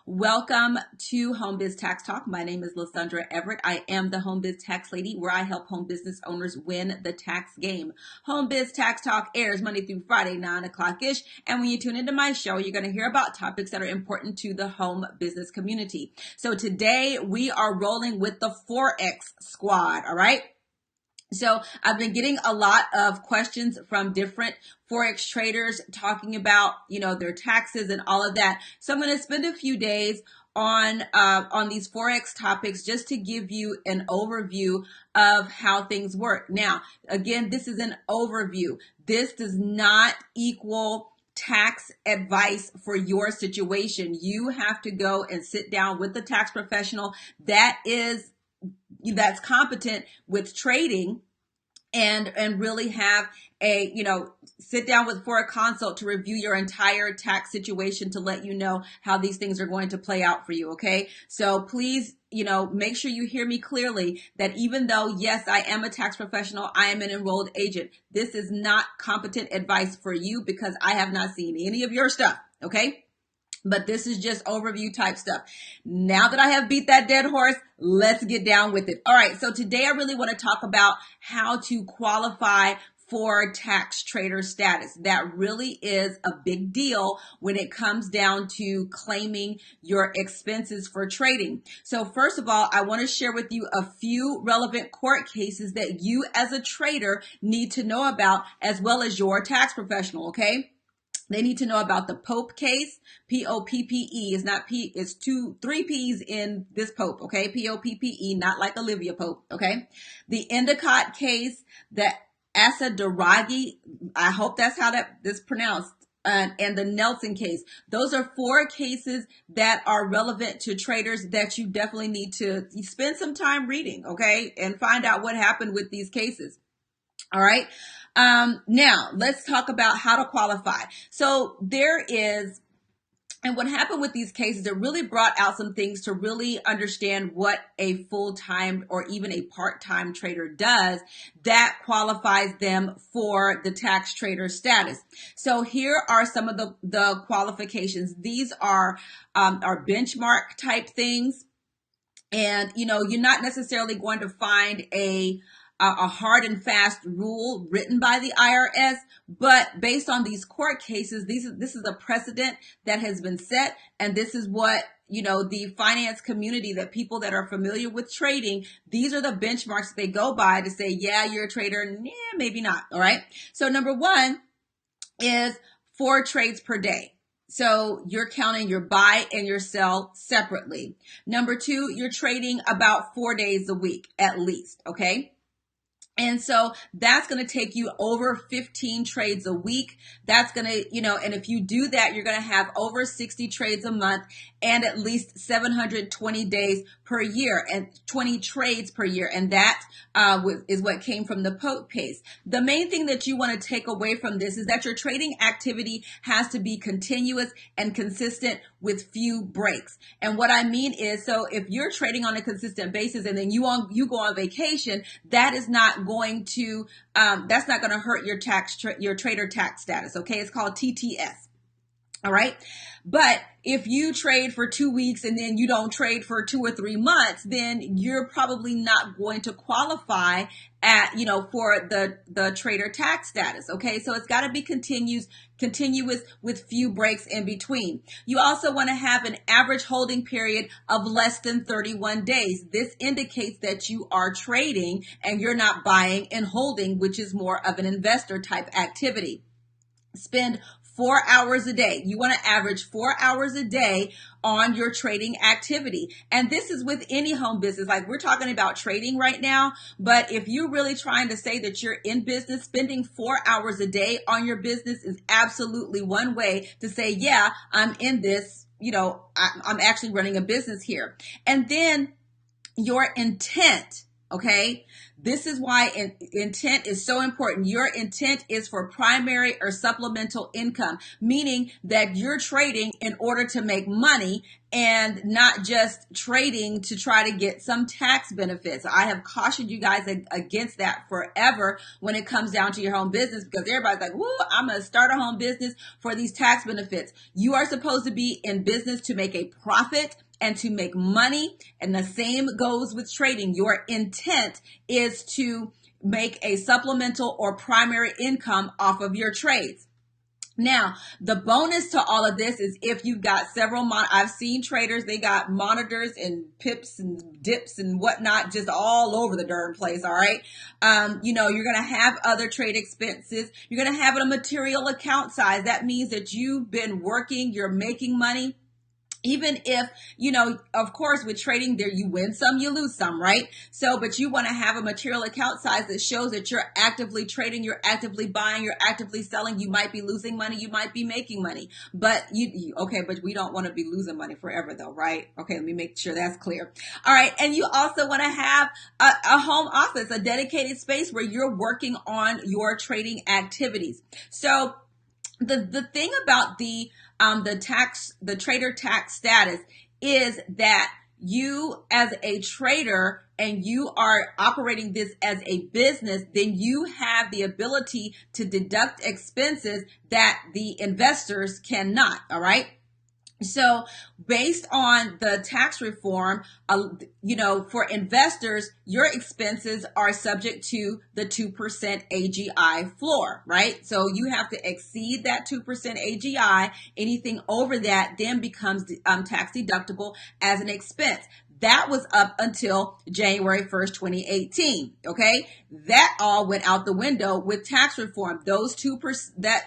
Welcome to Home Biz Tax Talk. My name is Lysandra Everett. I am the Home Biz Tax Lady, where I help home business owners win the tax game. Home Biz Tax Talk airs Monday through Friday, 9 o'clock-ish. And when you tune into my show, you're going to hear about topics that are important to the home business community. So today we are rolling with the Forex squad, all right? So I've been getting a lot of questions from different Forex traders talking about, their taxes and all of that. So I'm going to spend a few days on these Forex topics just to give you an overview of how things work. Now, again, this is an overview. This does not equal tax advice for your situation. You have to go and sit down with the tax professional that's competent with trading and really have a, sit down for a consult to review your entire tax situation to let you know how these things are going to play out for you. Okay. So please, make sure you hear me clearly that even though, yes, I am a tax professional, I am an enrolled agent. This is not competent advice for you because I have not seen any of your stuff. Okay. But this is just overview type stuff. Now that I have beat that dead horse, let's get down with it. All right. So today I really want to talk about how to qualify for tax trader status. That really is a big deal when it comes down to claiming your expenses for trading. So first of all, I want to share with you a few relevant court cases that you as a trader need to know about, as well as your tax professional. Okay. They need to know about the Pope case. P-O-P-P-E is not P, it's three P's in this Pope, okay? P-O-P-P-E, not like Olivia Pope, okay? The Endicott case, the Asadaragi, I hope that's how that's pronounced, and the Nelson case. Those are 4 cases that are relevant to traders that you definitely need to spend some time reading, okay? And find out what happened with these cases. All right. Now let's talk about how to qualify. So and what happened with these cases, it really brought out some things to really understand what a full-time or even a part-time trader does that qualifies them for the tax trader status. So here are some of the qualifications. These are benchmark type things. And, you're not necessarily going to find a hard and fast rule written by the IRS, but based on these court cases, this is a precedent that has been set, and this is what the finance community, that people that are familiar with trading, these are the benchmarks they go by to say, yeah, you're a trader, yeah, maybe not. All right. So number 1 is 4 trades per day. So you're counting your buy and your sell separately. Number 2, you're trading about 4 days a week at least. Okay. And so that's going to take you over 15 trades a week. That's going to, and if you do that, you're going to have over 60 trades a month and at least 720 days per year and 20 trades per year. And that is what came from the Pope case. The main thing that you want to take away from this is that your trading activity has to be continuous and consistent with few breaks. And what I mean is, so if you're trading on a consistent basis and then you go on vacation, that is not going to hurt your trader tax status. Okay. It's called TTS. All right. But if you trade for 2 weeks and then you don't trade for 2 or 3 months, then you're probably not going to qualify for the trader tax status. Okay. So it's got to be continuous with few breaks in between. You also want to have an average holding period of less than 31 days. This indicates that you are trading and you're not buying and holding, which is more of an investor type activity. Spend 4 hours a day. You want to average 4 hours a day on your trading activity. And this is with any home business. Like, we're talking about trading right now, but if you're really trying to say that you're in business, spending 4 hours a day on your business is absolutely one way to say, yeah, I'm in this, I'm actually running a business here. And then your intent. Okay. This is why intent is so important. Your intent is for primary or supplemental income, meaning that you're trading in order to make money and not just trading to try to get some tax benefits. I have cautioned you guys against that forever when it comes down to your home business, because everybody's like, woo, I'm going to start a home business for these tax benefits. You are supposed to be in business to make a profit and to make money. And the same goes with trading. Your intent is to make a supplemental or primary income off of your trades. Now, the bonus to all of this is if you've got several, I've seen traders, they got monitors and pips and dips and whatnot just all over the darn place, all right? You're going to have other trade expenses. You're going to have a material account size. That means that you've been working, you're making money. Even if, of course, with trading there, you win some, you lose some, right? So, but you want to have a material account size that shows that you're actively trading, you're actively buying, you're actively selling. You might be losing money, you might be making money, but but we don't want to be losing money forever though, right? Okay, let me make sure that's clear. All right. And you also want to have a home office, a dedicated space where you're working on your trading activities. So the thing about the trader tax status is that you as a trader and you are operating this as a business, then you have the ability to deduct expenses that the investors cannot. All right. So based on the tax reform, for investors, your expenses are subject to the 2% AGI floor, right? So you have to exceed that 2% AGI. Anything over that then becomes tax deductible as an expense. That was up until January 1st, 2018. Okay. That all went out the window with tax reform. Those 2%, that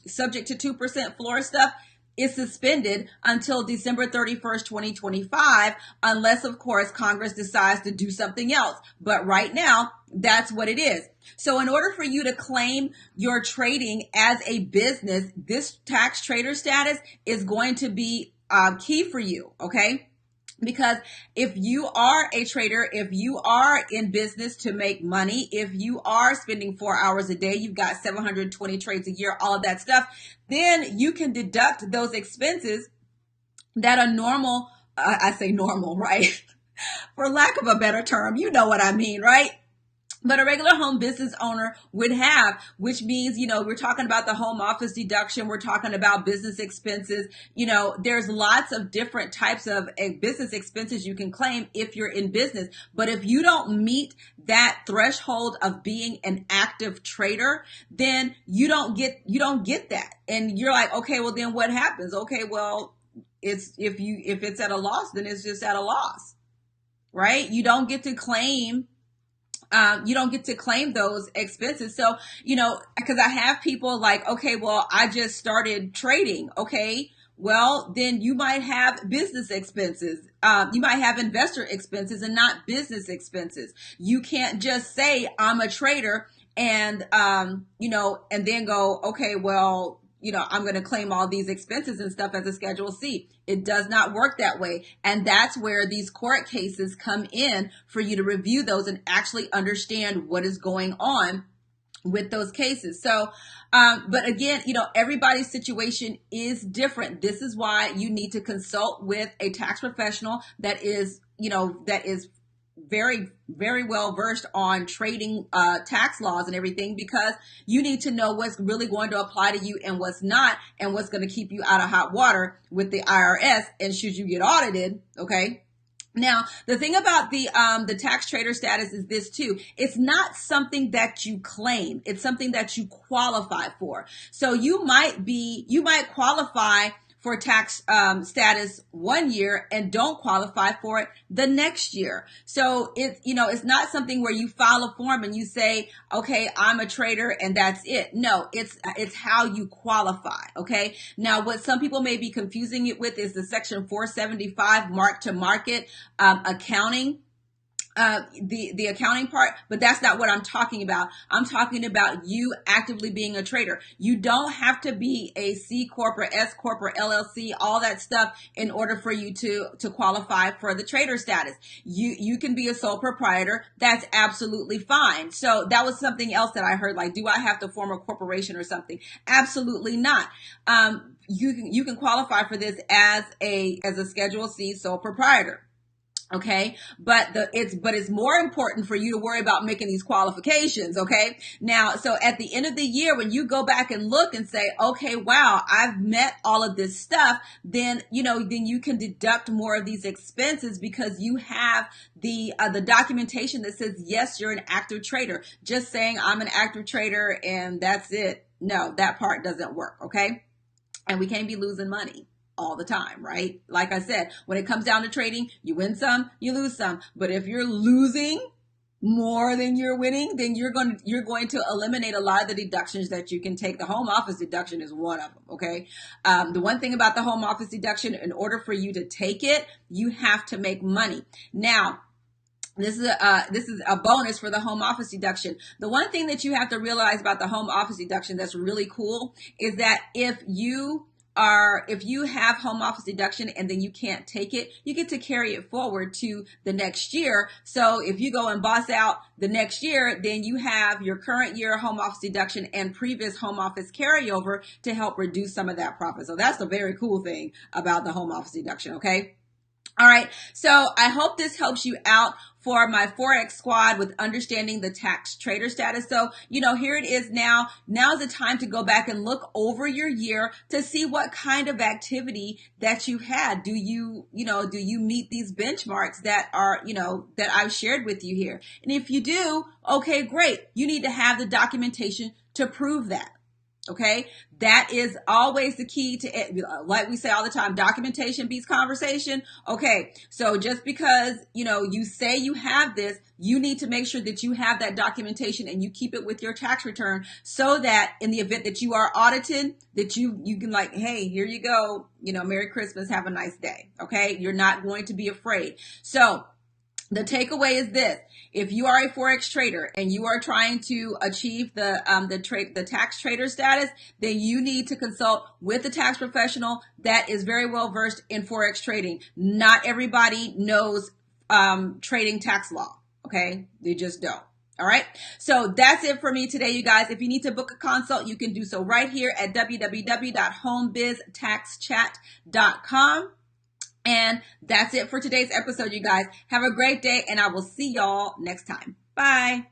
subject to 2% floor stuff, is suspended until December 31st, 2025, unless, of course, Congress decides to do something else. But right now, that's what it is. So in order for you to claim your trading as a business, this tax trader status is going to be key for you, okay? Because if you are a trader, if you are in business to make money, if you are spending 4 hours a day, you've got 720 trades a year, all of that stuff, then you can deduct those expenses that are normal. I say normal, right? For lack of a better term, you know what I mean, right? But a regular home business owner would have, which means, we're talking about the home office deduction. We're talking about business expenses. There's lots of different types of business expenses you can claim if you're in business. But if you don't meet that threshold of being an active trader, then you don't get that. And you're like, okay, well then what happens? Okay, well, if it's at a loss, then it's just at a loss, right? You don't get to claim those expenses. So, because I have people like, okay, well, I just started trading. Okay, well, then you might have business expenses. You might have investor expenses and not business expenses. You can't just say I'm a trader and, and then go, okay, well, I'm going to claim all these expenses and stuff as a Schedule C. It does not work that way. And that's where these court cases come in for you to review those and actually understand what is going on with those cases. So, but again, everybody's situation is different. This is why you need to consult with a tax professional that is very, very well versed on trading tax laws and everything, because you need to know what's really going to apply to you and what's not, and what's going to keep you out of hot water with the IRS and should you get audited. Okay. Now, the thing about the tax trader status is this too. It's not something that you claim. It's something that you qualify for. So you might qualify for tax status 1 year and don't qualify for it the next year. So it's not something where you file a form and you say, okay, I'm a trader and that's it. No, it's how you qualify. Okay. Now, what some people may be confusing it with is the Section 475 mark to market accounting. the accounting part, but that's not what I'm talking about. I'm talking about you actively being a trader. You don't have to be a C corp or S corp or LLC, all that stuff, in order for you to qualify for the trader status. You can be a sole proprietor. That's absolutely fine. So that was something else that I heard, like, do I have to form a corporation or something? Absolutely not. You can qualify for this as a Schedule C sole proprietor. Okay. But it's more important for you to worry about making these qualifications. Okay. Now, so at the end of the year, when you go back and look and say, okay, wow, I've met all of this stuff, then you can deduct more of these expenses because you have the documentation that says, yes, you're an active trader. Just saying I'm an active trader and that's it. No, that part doesn't work. Okay. And we can't be losing money all the time, right? Like I said, when it comes down to trading, you win some, you lose some. But if you're losing more than you're winning, then you're going to eliminate a lot of the deductions that you can take. The home office deduction is one of them. Okay. The one thing about the home office deduction, in order for you to take it, you have to make money. Now, this is a bonus for the home office deduction. The one thing that you have to realize about the home office deduction that's really cool is that if you have home office deduction and then you can't take it, you get to carry it forward to the next year. So if you go and boss out the next year, then you have your current year home office deduction and previous home office carryover to help reduce some of that profit. So that's a very cool thing about the home office deduction. Okay. All right. So I hope this helps you out for my Forex squad with understanding the tax trader status. So, here it is now. Now's the time to go back and look over your year to see what kind of activity that you had. Do you meet these benchmarks that are, that I've shared with you here? And if you do, okay, great. You need to have the documentation to prove that. Okay. That is always the key to, like we say all the time, documentation beats conversation. Okay. So just because, you say you have this, you need to make sure that you have that documentation and you keep it with your tax return so that in the event that you are audited, that you can like, hey, here you go. Merry Christmas. Have a nice day. Okay. You're not going to be afraid. So the takeaway is this. If you are a Forex trader and you are trying to achieve the tax trader status, then you need to consult with a tax professional that is very well versed in Forex trading. Not everybody knows trading tax law. Okay. They just don't. All right. So that's it for me today, you guys. If you need to book a consult, you can do so right here at www.homebiztaxchat.com. And that's it for today's episode, you guys. Have a great day, and I will see y'all next time. Bye.